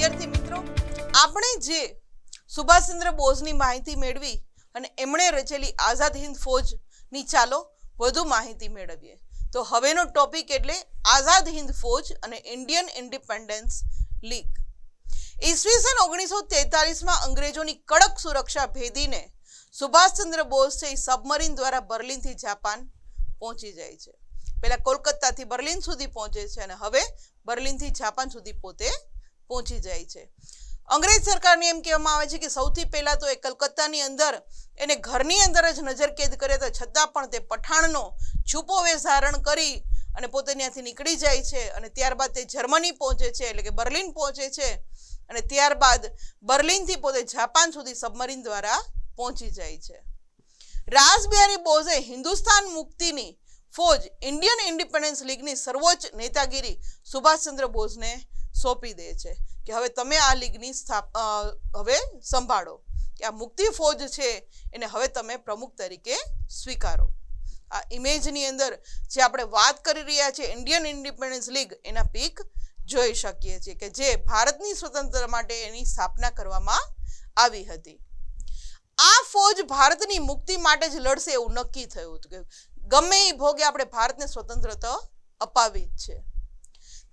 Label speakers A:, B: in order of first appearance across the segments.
A: વિદ્યાર્થી મિત્રો, આપણે જે સુભાષચંદ્ર બોઝની માહિતી મેળવી અને એમણે રચેલી આઝાદ હિન્દ ફૌજની ચાલો વધુ માહિતી મેળવીએ. તો હવેનો ટોપિક એટલે આઝાદ હિન્દ ફૌજ અને ઇન્ડિયન ઇન્ડિપેન્ડન્સ લીગ. ઈસવીસન 1943માં અંગ્રેજોની કડક સુરક્ષા ભેદીને સુભાષચંદ્ર બોઝ છે સબમરીન દ્વારા બર્લિનથી જાપાન પહોંચી જાય છે. પહેલા કોલકાતાથી બર્લિન સુધી પહોંચે છે અને હવે બર્લિનથી જાપાન સુધી પોતે પહોંચી જાય છે. અંગ્રેજ સરકારને એમ કહેવામાં આવે છે કે સૌથી પહેલા તો એ કલકત્તાની અંદર એને ઘરની અંદર જ નજરકેદ કરે, તો છતાં પણ તે પઠાણનો છૂપો વેશ ધારણ કરી અને પોતે ત્યાંથી નીકળી જાય છે અને ત્યારબાદ તે જર્મની પહોંચે છે, એટલે કે બર્લિન પહોંચે છે અને ત્યારબાદ બર્લિનથી પોતે જાપાન સુધી સબમરીન દ્વારા પહોંચી જાય છે. રાસબિહારી બોઝે હિન્દુસ્તાન મુક્તિની ફૌજ ઇન્ડિયન ઇન્ડિપેન્ડન્સ લીગની સર્વોચ્ચ નેતાગીરી સુભાષચંદ્ર બોઝને સોંપી દે છે કે હવે તમે આ લીગની હવે સંભાળો, કે આ મુક્તિ ફૌજ છે એને હવે તમે પ્રમુખ તરીકે સ્વીકારો. આ ઇમેજની અંદર જે આપણે વાત કરી રહ્યા છીએ ઇન્ડિયન ઇન્ડિપેન્ડન્સ લીગ, એના પીક જોઈ શકીએ છીએ કે જે ભારતની સ્વતંત્રતા માટે એની સ્થાપના કરવામાં આવી હતી. આ ફૌજ ભારતની મુક્તિ માટે જ લડશે એવું નક્કી થયું હતું કે ગમે એ ભોગે આપણે ભારતને સ્વતંત્રતા અપાવી જ છે.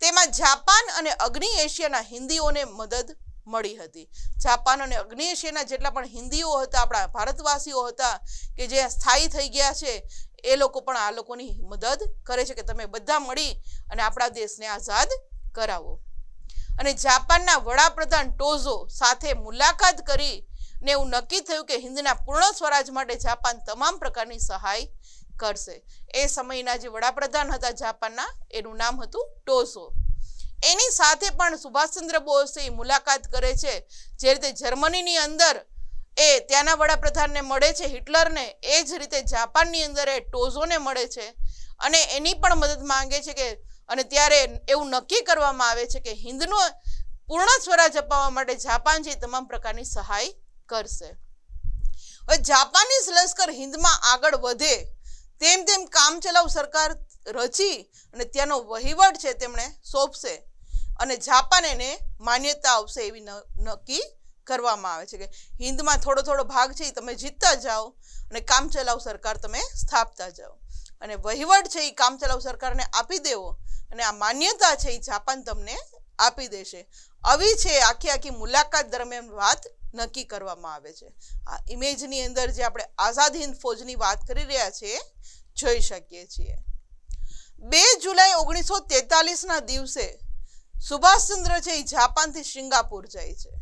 A: તેમાં જાપાન અને અગ્નિ એશિયાના હિન્દીઓને મદદ મળી હતી. જાપાન અને અગ્નિ એશિયાના જેટલા પણ હિન્દીઓ હતા, આપણા ભારતવાસીઓ હતા કે જે સ્થાયી થઈ ગયા છે, એ લોકો પણ આ લોકોની મદદ કરે છે કે તમે બધા મળી અને આપણા દેશને આઝાદ કરાવો. અને જાપાનના વડાપ્રધાન ટોઝો સાથે મુલાકાત કરી ને એવું નક્કી થયું કે હિન્દના પૂર્ણ સ્વરાજ માટે જાપાન તમામ પ્રકારની સહાય કરશે. એ સમયના જે વડાપ્રધાન હતા જાપાનના, એનું નામ હતું ટોઝો. એની સાથે પણ સુભાષચંદ્ર બોઝ મુલાકાત કરે છે. જે રીતે જર્મનીની અંદર એ ત્યાંના વડાપ્રધાનને મળે છે હિટલરને, એ જ રીતે જાપાનની અંદર એ ટોઝોને મળે છે અને એની પણ મદદ માંગે છે કે અને ત્યારે એવું નક્કી કરવામાં આવે છે કે હિન્દનો પૂર્ણ સ્વરાજ અપાવવા માટે જાપાન જે તમામ પ્રકારની સહાય કરશે. હવે જાપાનીઝ લશ્કર હિન્દમાં આગળ વધે તેમ તેમ કામચલાઉ સરકાર રચી અને ત્યાંનો વહીવટ છે તેમણે સોંપશે અને જાપાન એને માન્યતા આપશે એવી નક્કી કરવામાં આવે છે કે હિન્દમાં થોડો થોડો ભાગ છે એ તમે જીતતા જાઓ અને કામચલાઉ સરકાર તમે સ્થાપતા જાઓ અને વહીવટ છે એ કામચલાઉ સરકારને આપી દેવો અને આ માન્યતા છે એ જાપાન તમને આપી દેશે. આવી છે આખી મુલાકાત દરમિયાન વાત નક્કી કરવામાં આવે છે. આ ઇમેજની અંદર જે આપણે આઝાદ હિન્દ ફૌજની વાત કરી રહ્યા છીએ જોઈ શકીએ છીએ. 2 જુલાઈ 1943ના દિવસે સુભાષચંદ્ર છે એ જાપાનથી સિંગાપુર જાય છે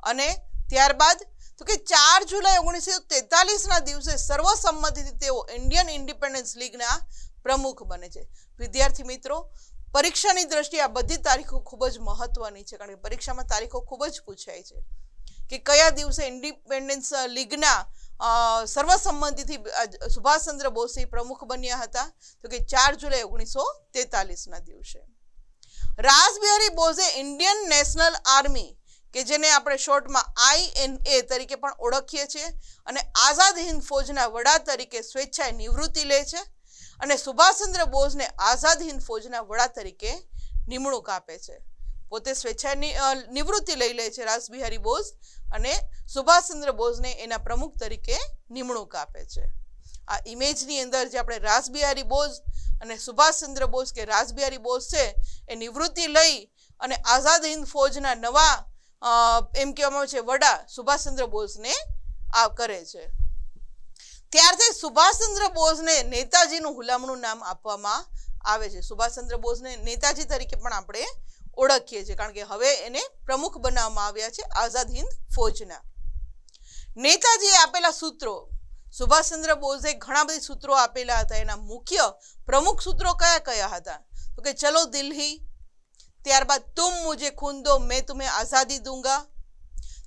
A: અને ત્યારબાદ તો કે 4 જુલાઈ 1943ના દિવસે સર્વસંમતિથી તેઓ ઇન્ડિયન ઇન્ડિપેન્ડન્સ લીગના પ્રમુખ બને છે. વિદ્યાર્થી મિત્રો, પરીક્ષાની દ્રષ્ટિએ આ બધી તારીખો ખૂબ જ મહત્વની છે, કારણ કે પરીક્ષામાં તારીખો ખૂબ જ પૂછાય છે કે કયા દિવસે ઇન્ડિપેન્ડન્સ લીગના સર્વસંમતિથી સુભાષચંદ્ર બોઝ પ્રમુખ બન્યા હતા. તો કે 4 જુલાઈ 1943ના દિવસે. રાસબિહારી બોઝે ઇન્ડિયન નેશનલ આર્મી, કે જેને આપણે શોર્ટમાં INA તરીકે પણ ઓળખીએ છીએ, અને આઝાદ હિન્દ ફૌજના વડા તરીકે સ્વેચ્છાએ નિવૃત્તિ લે છે અને સુભાષચંદ્ર બોઝને આઝાદ હિન્દ ફૌજના વડા તરીકે નિમણૂક આપે છે. પોતે સ્વેચ્છાએ નિવૃત્તિ લઈ લે છે રાસબિહારી બોઝ અને સુભાષચંદ્ર બોઝને એના પ્રમુખ તરીકે નિમણૂક આપે છે. આ ઇમેજની અંદર જે આપણે રાસબિહારી બોઝ અને સુભાષચંદ્ર બોઝ કે રાસબિહારી બોઝ છે એ નિવૃત્તિ લઈ અને આઝાદ હિન્દ ફૌજના નવા એમ કહેવામાં આવે છે વડા સુભાષચંદ્ર બોઝને આ કરે છે. ત્યારથી સુભાષચંદ્ર બોઝને નેતાજીનું હુલામણું નામ આપવામાં આવે છે. સુભાષચંદ્ર બોઝને નેતાજી તરીકે પણ આપણે ઓળખીએ છીએ, કારણ કે હવે એને પ્રમુખ બનાવવામાં આવ્યા છે આઝાદ હિન્દ ફૌજના. નેતાજીએ આપેલા સૂત્રો, સુભાષચંદ્ર બોઝે ઘણા બધા સૂત્રો આપેલા હતા. એના મુખ્ય પ્રમુખ સૂત્રો કયા કયા હતા? તો કે ચલો દિલ્હી, ત્યારબાદ તુમ મુझे खून दो मैं तुम्हें आज़ादी दूंगा,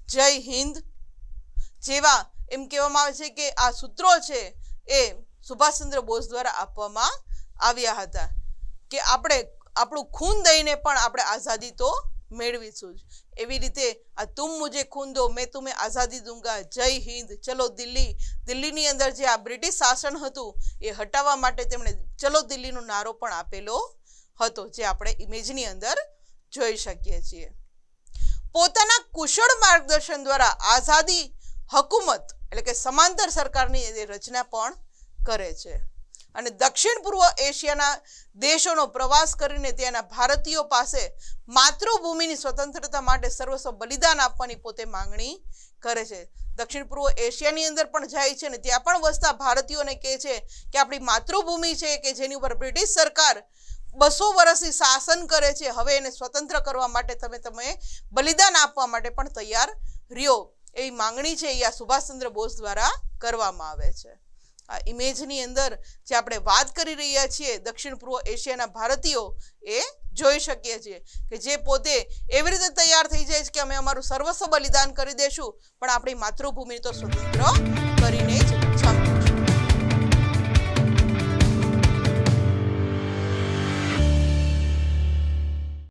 A: જય હિન્દ જેવા એમ કહેવામાં આવે છે કે આ સૂત્રો છે એ સુભાષચંદ્ર બોઝ દ્વારા આપવામાં આવ્યા હતા કે આપણે આપણું ખૂન દઈને પણ આપણે આઝાદી તો મેળવીશું જ. એવી રીતે આ તુમ મુझे खून दो मैं तुम्हें आज़ादी दूंगा, જય હિન્દ, ચલો દિલ્હી, દિલ્હીની અંદર જે આ બ્રિટિશ શાસન હતું એ હટાવવા માટે તેમણે ચલો દિલ્હીનો નારો પણ આપેલો હતો, જે આપણે ઇમેજની અંદર જોઈ શકીએ છીએ. પોતાના કુશળ માર્ગદર્શન દ્વારા આઝાદી હકુમત એટલે કે સમાંતર સરકારની રચના પણ કરે છે અને દક્ષિણ પૂર્વ એશિયાના દેશોનો પ્રવાસ કરીને ત્યાંના ભારતીયો પાસે માતૃભૂમિની સ્વતંત્રતા માટે સર્વસ્વ બલિદાન આપવાની પોતે માંગણી કરે છે. દક્ષિણ પૂર્વ એશિયાની અંદર પણ જાય છે અને ત્યાં પણ વસતા ભારતીયોને કહે છે કે આપણી માતૃભૂમિ છે કે જેની ઉપર બ્રિટિશ સરકાર 200 વર્ષથી શાસન કરે છે, હવે એને સ્વતંત્ર કરવા માટે તમે બલિદાન આપવા માટે પણ તૈયાર રહ્યો, એવી માંગણી છે એ આ સુભાષચંદ્ર બોઝ દ્વારા કરવામાં આવે છે. આ ઇમેજની અંદર જે આપણે વાત કરી રહ્યા છીએ દક્ષિણ પૂર્વ એશિયાના ભારતીયો એ જોઈ શકીએ છીએ કે જે પોતે એવી રીતે તૈયાર થઈ જાય છે કે અમે અમારું સર્વસ્વ બલિદાન કરી દેશું પણ આપણી માતૃભૂમિ તો સ્વતંત્ર કરીને જ